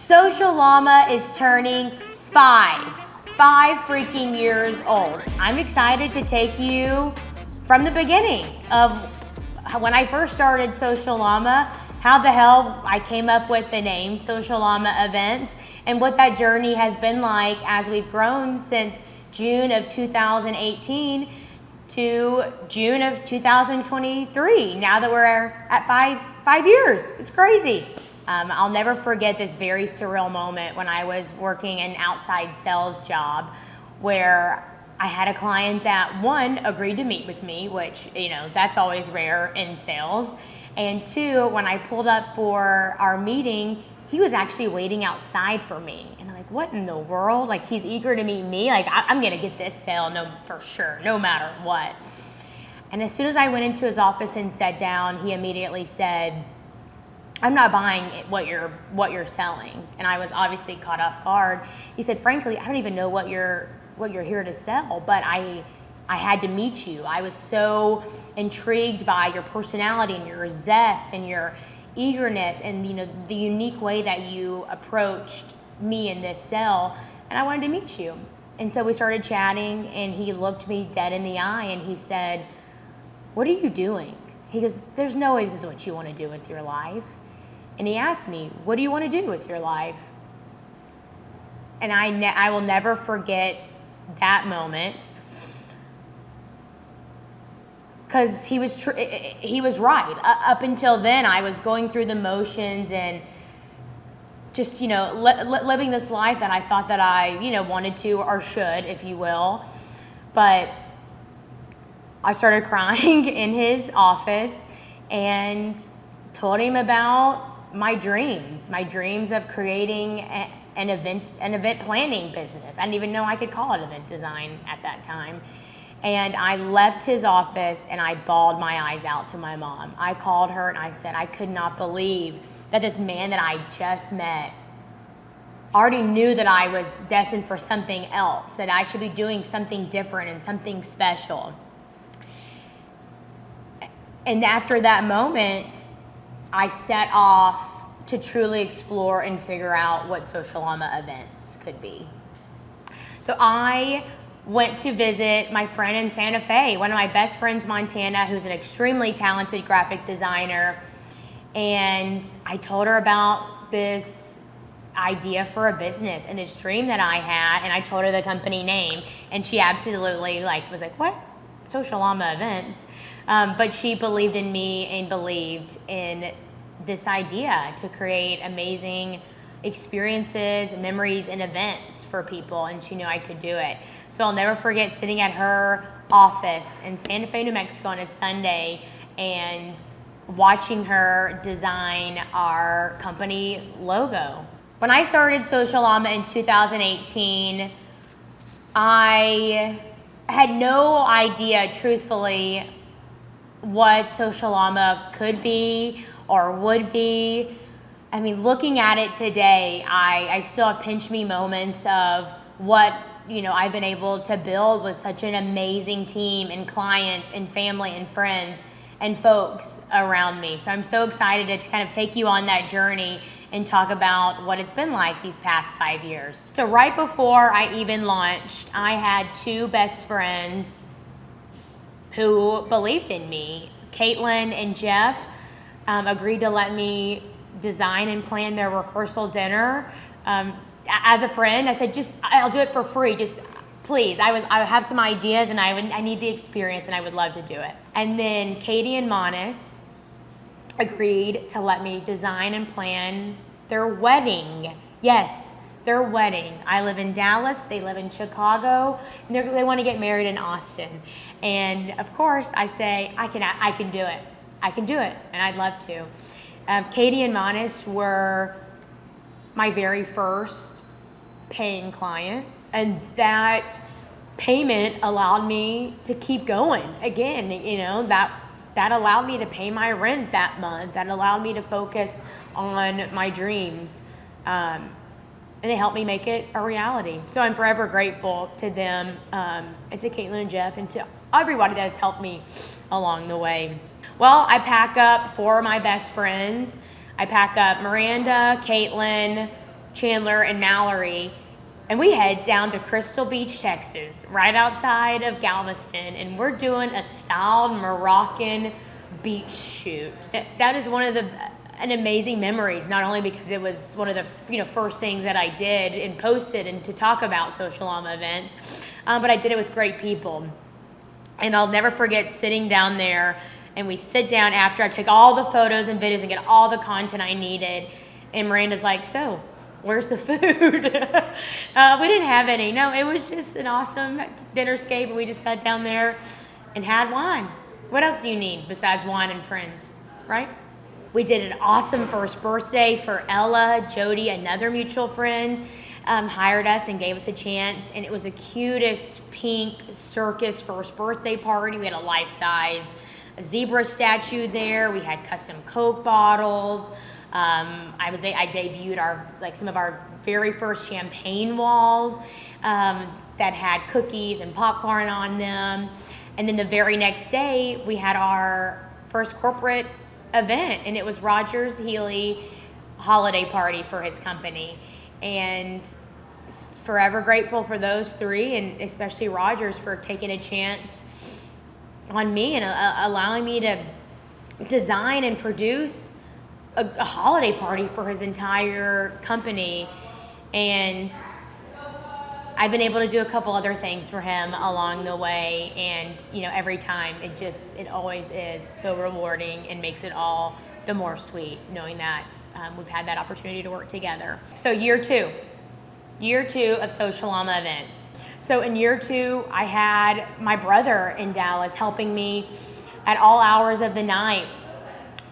Social Llama is turning 5 freaking years old. I'm excited to take you from the beginning of when I first started Social Llama, how the hell I came up with the name Social Llama Events, and what that journey has been like as we've grown since June of 2018 to June of 2023. Now that we're at five years, it's crazy. I'll never forget this very surreal moment when I was working an outside sales job where I had a client that, one, agreed to meet with me, which, that's always rare in sales. And two, when I pulled up for our meeting, he was actually waiting outside for me. And I'm like, what in the world? Like, he's eager to meet me. Like, I'm going to get this sale, for sure, no matter what. And as soon as I went into his office and sat down, he immediately said, I'm not buying what you're selling. And I was obviously caught off guard. He said, frankly, I don't even know what you're here to sell, but I had to meet you. I was so intrigued by your personality and your zest and your eagerness and the unique way that you approached me in this sale, and I wanted to meet you. And so we started chatting, and he looked me dead in the eye and he said, what are you doing? He goes, there's no way this is what you want to do with your life. And he asked me, what do you want to do with your life? And I will never forget that moment, because he was right. Up until then, I was going through the motions and just living this life that I thought that I wanted to or should, if you will. But I started crying in his office and told him about my dreams of creating an event planning business. I didn't even know I could call it event design at that time. And I left his office and I bawled my eyes out to my mom. I called her and I said, I could not believe that this man that I just met already knew that I was destined for something else, that I should be doing something different and something special. And after that moment, I set off to truly explore and figure out what Social Llama Events could be. So I went to visit my friend in Santa Fe, one of my best friends, Montana, who's an extremely talented graphic designer. And I told her about this idea for a business and this dream that I had, and I told her the company name, and she absolutely was like, what? Social Llama Events. But she believed in me and believed in this idea to create amazing experiences, memories, and events for people, and she knew I could do it. So I'll never forget sitting at her office in Santa Fe, New Mexico on a Sunday and watching her design our company logo. When I started Social Llama in 2018, I had no idea, truthfully, what Social Llama could be or would be. I mean, looking at it today, I still have pinch me moments of what I've been able to build with such an amazing team and clients and family and friends and folks around me. So I'm so excited to kind of take you on that journey and talk about what it's been like these past 5 years. So right before I even launched, I had two best friends who believed in me. Caitlin and Jeff agreed to let me design and plan their rehearsal dinner. As a friend, I said, I'll do it for free. Just please, I have some ideas and I need the experience and I would love to do it. And then Katie and Monis agreed to let me design and plan their wedding. Yes, their wedding. I live in Dallas, they live in Chicago, and they want to get married in Austin. And of course, I say, I can do it. I can do it, and I'd love to. Katie and Monis were my very first paying clients, and that payment allowed me to keep going. Again, that allowed me to pay my rent that month. That allowed me to focus on my dreams. And they helped me make it a reality. So I'm forever grateful to them, and to Caitlin and Jeff, and to everybody that has helped me along the way. Well, I pack up 4 of my best friends. I pack up Miranda, Caitlin, Chandler and Mallory, and we head down to Crystal Beach, Texas, right outside of Galveston, and we're doing a styled Moroccan beach shoot. That is one of an amazing memories, not only because it was one of the first things that I did and posted and to talk about Social Llama events, but I did it with great people. And I'll never forget sitting down there, and we sit down after I took all the photos and videos and get all the content I needed, and Miranda's like, so where's the food? We didn't have any. No, it was just an awesome dinnerscape, and we just sat down there and had wine. What else do you need besides wine and friends, right? We did an awesome first birthday for Ella. Jody, another mutual friend, hired us and gave us a chance, and it was the cutest pink circus first birthday party. We had a life-size zebra statue there. We had custom Coke bottles. I debuted some of our very first champagne walls that had cookies and popcorn on them. And then the very next day, we had our first corporate event, and it was Rogers Healy holiday party for his company. And forever grateful for those three, and especially Rogers for taking a chance on me and allowing me to design and produce a holiday party for his entire company. And I've been able to do a couple other things for him along the way, and every time it always is so rewarding and makes it all the more sweet knowing that we've had that opportunity to work together. So year two of Social Llama events. So in year 2, I had my brother in Dallas helping me at all hours of the night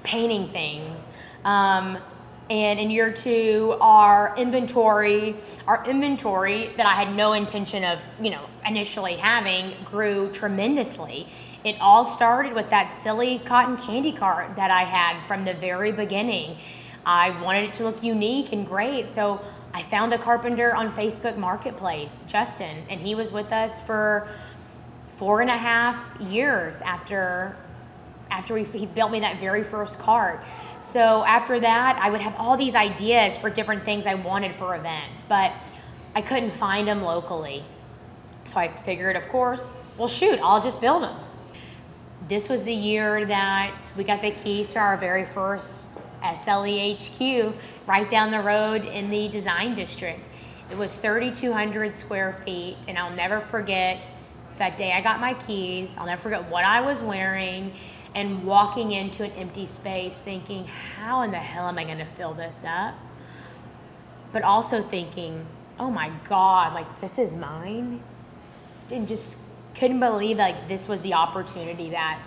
painting things. And in year 2, our inventory that I had no intention of, initially having grew tremendously. It all started with that silly cotton candy cart that I had from the very beginning. I wanted it to look unique and great, so I found a carpenter on Facebook Marketplace, Justin, and he was with us for 4.5 years after he built me that very first cart. So after that, I would have all these ideas for different things I wanted for events, but I couldn't find them locally. So I figured, of course, well, shoot, I'll just build them. This was the year that we got the keys to our very first SLE HQ right down the road in the design district. It was 3,200 square feet, and I'll never forget that day I got my keys. I'll never forget what I was wearing and walking into an empty space thinking, how in the hell am I gonna fill this up? But also thinking, oh my God, this is mine? And just couldn't believe this was the opportunity that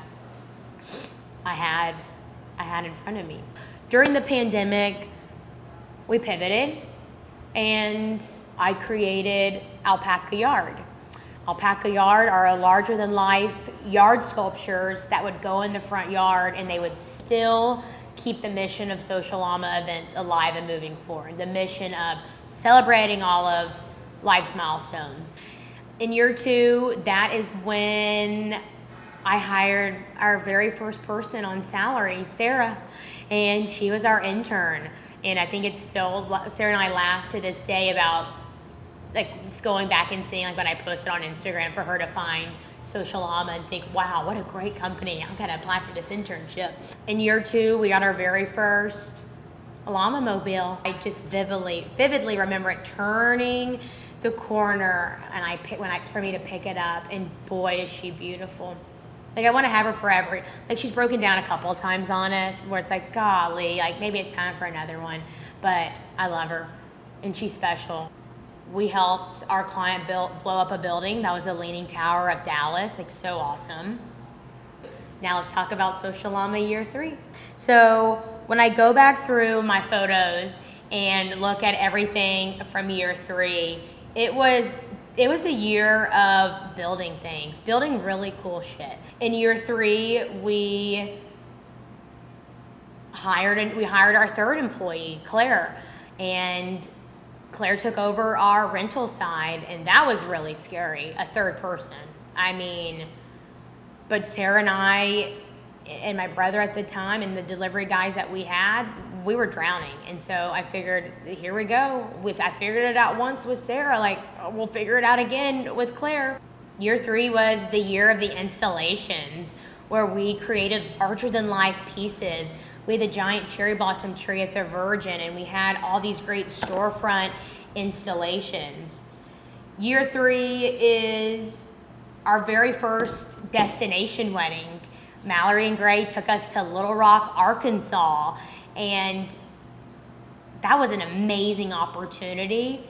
I had in front of me. During the pandemic, we pivoted, and I created Alpaca Yard. Alpaca Yard are larger-than-life yard sculptures that would go in the front yard, and they would still keep the mission of Social Llama events alive and moving forward, the mission of celebrating all of life's milestones. In year 2, that is when I hired our very first person on salary, Sarah, and she was our intern. And I think it's still, Sarah and I laugh to this day about just going back and seeing when I posted on Instagram for her to find Social Llama and think, wow, what a great company. I'm gonna apply for this internship. In year 2, we got our very first Llama mobile. I just vividly remember it turning the corner, and for me to pick it up, and boy, is she beautiful. I want to have her forever. She's broken down a couple of times on us where it's golly, maybe it's time for another one, but I love her, and she's special. We helped our client blow up a building that was the Leaning Tower of Dallas, so awesome. Now let's talk about Social Llama year 3. So when I go back through my photos and look at everything from year 3, it was a year of building things, building really cool shit. In year 3, we hired our third employee, Claire, and Claire took over our rental side, and that was really scary, a third person. But Sarah and I and my brother at the time and the delivery guys that we had, we were drowning. And so I figured, here we go. I figured it out once with Sarah, like we'll figure it out again with Claire. Year 3 was the year of the installations, where we created larger than life pieces. We had the giant cherry blossom tree at the Virgin, and we had all these great storefront installations. Year 3 is our very first destination wedding. Mallory and Gray took us to Little Rock, Arkansas, and that was an amazing opportunity.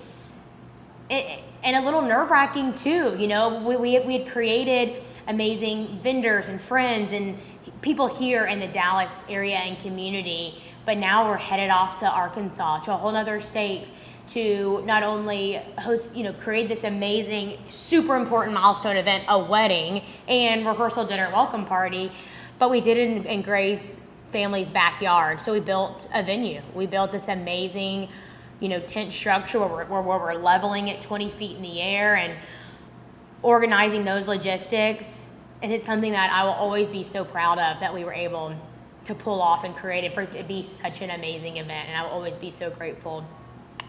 And a little nerve-wracking too. You know, we had created amazing vendors and friends and people here in the Dallas area and community, but now we're headed off to Arkansas, to a whole nother state, to not only host, create this amazing, super important milestone event, a wedding, and rehearsal dinner welcome party, but we did it in Gray's family's backyard. So we built a venue. We built this amazing, tent structure where we're leveling it 20 feet in the air and organizing those logistics. And it's something that I will always be so proud of, that we were able to pull off and create it, for it to be such an amazing event. And I will always be so grateful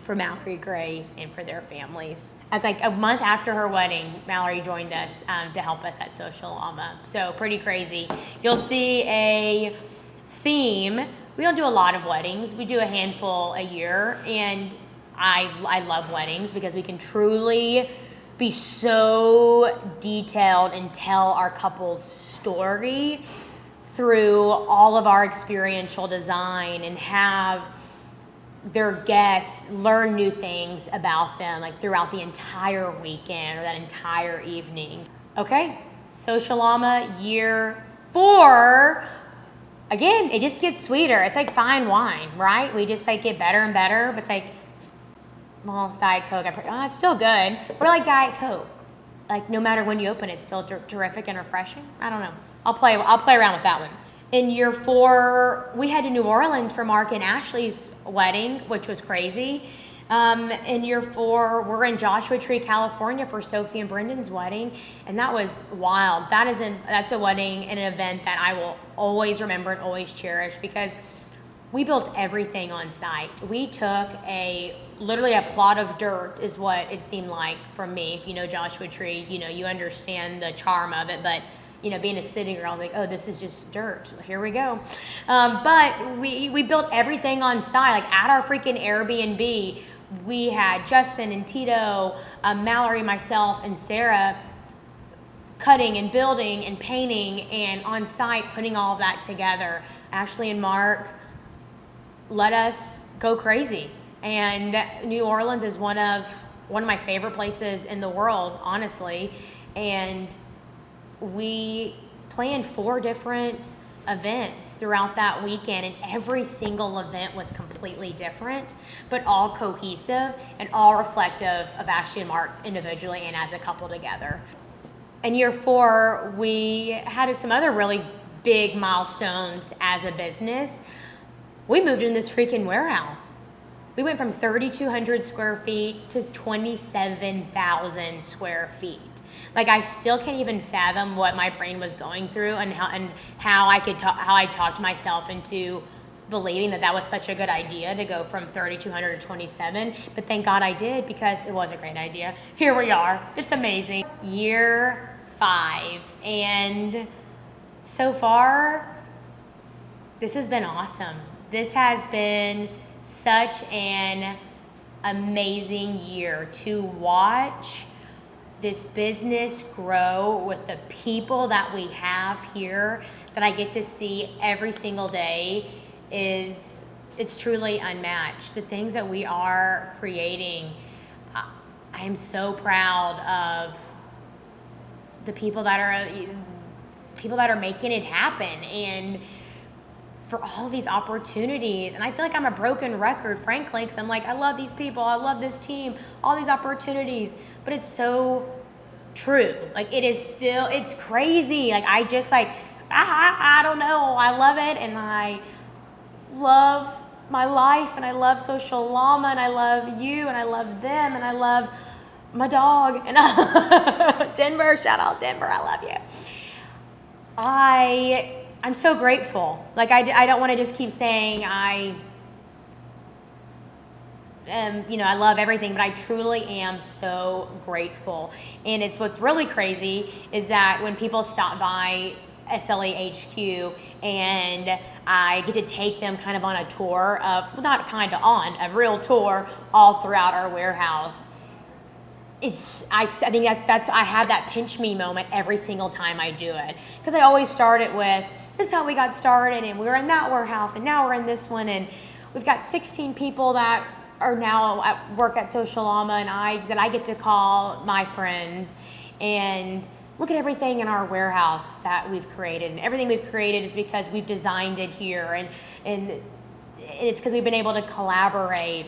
for Mallory, Gray, and for their families. It's like a month after her wedding, Mallory joined us to help us at Social Llama. So pretty crazy. You'll see a theme. We don't do a lot of weddings. We do a handful a year, and I love weddings because we can truly be so detailed and tell our couple's story through all of our experiential design, and have their guests learn new things about them, like throughout the entire weekend or that entire evening. Okay, Social Llama year 4. Again, it just gets sweeter. It's like fine wine, right? We just like get better and better, but it's like, well, Diet Coke, it's still good. We're like Diet Coke. Like no matter when you open it, it's still terrific and refreshing. I don't know. I'll play around with that one. In year 4, we head to New Orleans for Mark and Ashley's wedding, which was crazy. In year 4, we're in Joshua Tree, California for Sophie and Brendan's wedding, and that was wild. That's a wedding and an event that I will always remember and always cherish, because we built everything on site. We took literally a plot of dirt is what it seemed like from me. If you know Joshua Tree, you understand the charm of it, but being a city girl, I was like, oh, this is just dirt. Here we go. But we built everything on site, like at our freaking Airbnb. We had Justin and Tito, Mallory, myself, and Sarah cutting and building and painting and on site putting all of that together. Ashley and Mark let us go crazy. And New Orleans is one of my favorite places in the world, honestly. And we planned 4 different events throughout that weekend, and every single event was completely different, but all cohesive and all reflective of Ashley and Mark individually and as a couple together. In year 4, we had some other really big milestones as a business. We moved in this freaking warehouse. We went from 3,200 square feet to 27,000 square feet. Like, I still can't even fathom what my brain was going through, and how I talked myself into believing that was such a good idea to go from 3,200 to 27. But thank God I did, because it was a great idea. Here we are. It's amazing. Year 5, and so far, this has been awesome. This has been such an amazing year to watch this business grow with the people that we have here that I get to see every single day. It's truly unmatched. The things that we are creating, I am so proud of the people that are making it happen, and for all these opportunities. And I feel like I'm a broken record, frankly, because I'm like, I love these people, I love this team, all these opportunities, but it's so true. Like, it's crazy. Like, I just I don't know. I love it, and I love my life, and I love Social Llama, and I love you, and I love them, and I love my dog, and Denver, shout out Denver, I love you. I'm so grateful. Like, I don't want to just keep saying I love everything, but I truly am so grateful. And what's really crazy is that when people stop by SLE HQ and I get to take them kind of on a tour of, well, not kind of on, a real tour all throughout our warehouse. I think that's I have that pinch me moment every single time I do it, because I always start it with, this is how we got started, and we were in that warehouse, and now we're in this one, and we've got 16 people that are now at work at Social Llama, and I get to call my friends, and look at everything in our warehouse that we've created, and everything we've created is because we've designed it here, and it's because we've been able to collaborate,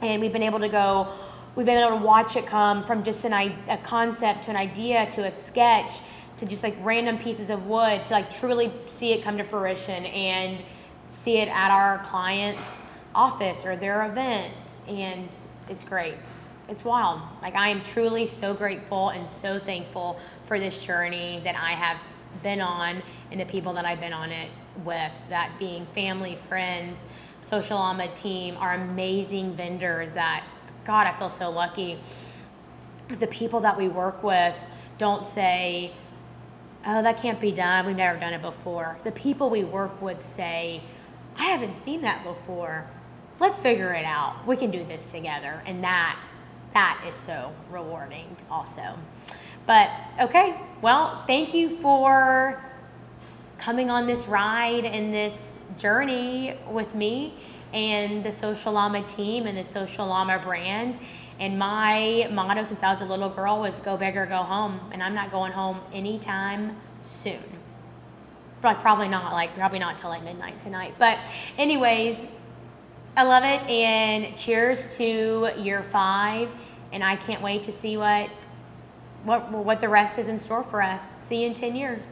and we've been able to watch it come from just a concept to an idea to a sketch to just like random pieces of wood to like truly see it come to fruition and see it at our client's office or their event. And it's great. It's wild. Like, I am truly so grateful and so thankful for this journey that I have been on and the people that I've been on it with, that being family, friends, Social Llama team, our amazing vendors that, God, I feel so lucky. The people that we work with don't say, oh, that can't be done, we've never done it before. The people we work with say, I haven't seen that before. Let's figure it out. We can do this together. And that is so rewarding also. But okay, well, thank you for coming on this ride and this journey with me and the Social Llama team and the Social Llama brand. And my motto since I was a little girl was go big or go home. And I'm not going home anytime soon. Probably not till like midnight tonight. But anyways, I love it, and cheers to year 5. And I can't wait to see what the rest is in store for us. See you in 10 years.